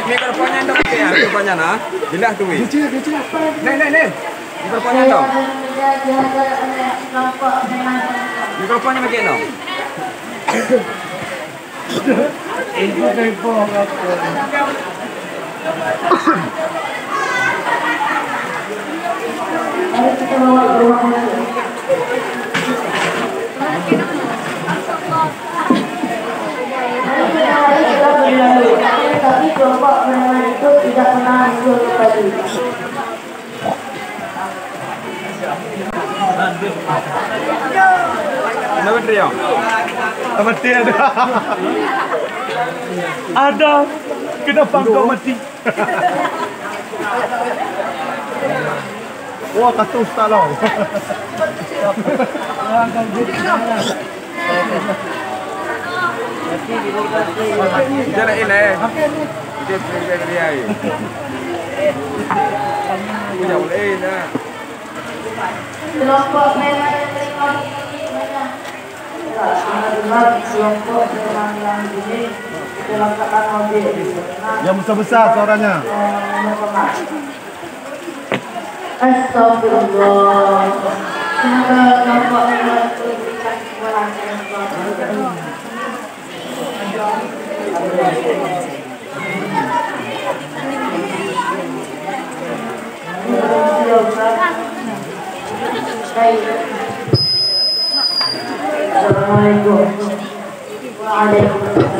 Mikrofonnya dong ya, mikrofonnya nah. Jelas tuh. Nih. Mikrofonnya dong. Mikrofonnya pakai dong. Itu tempo tapi kelompok preman itu tidak pernah muncul kembali. Kenapa Trio? Apa dia ada? Ada. Kenapa kau mati? Wah, kata ustaz lah. Jalan ini. Dia. Punya boleh nah. Kelompok preman yang terima kelompok preman yang ini dilengkapan mobil. Yang besar-besar suaranya. Astagfirullah. Semoga kelompok preman itu dikasih keberhasilan. Assalamualaikum. Waalaikumsalam.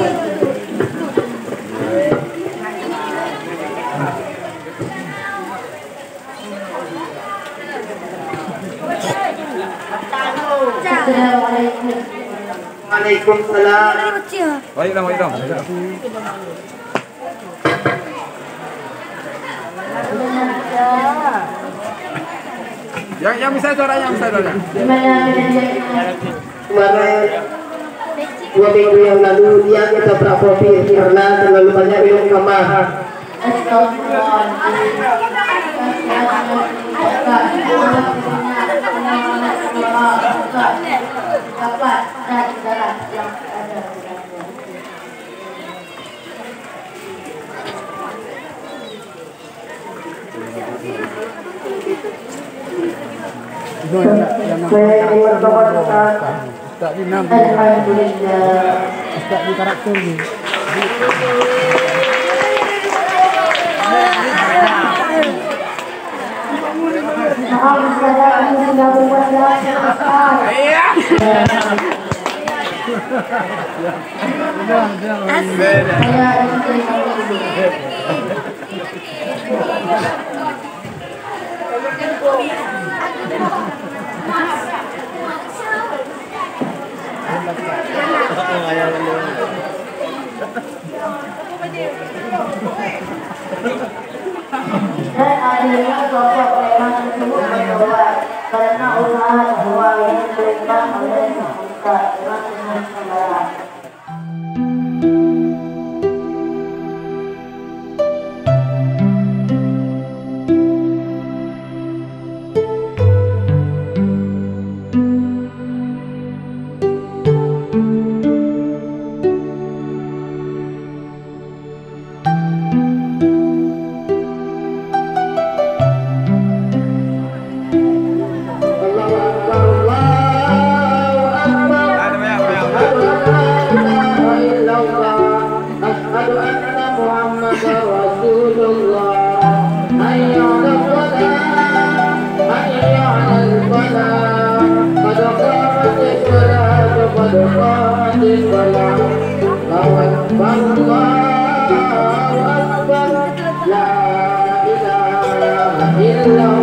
Assalamualaikum. Waalaikumsalam. Baik dong. Yang bisa suaranya. Kemarin 2 minggu yang lalu dia ketabrak mobil karena terlalu banyak minum khamar. Saya ingin bertobat Ustaz di enam. Alhamdulillah. Ustaz di karakter ni. Maaf saya ini tidak berbuat jahat. Saya ingin terima dan akhirnya kelompok preman tersebut bertobat karena usaha uang yang diberikan oleh Ustaz Rahman Samara. Allah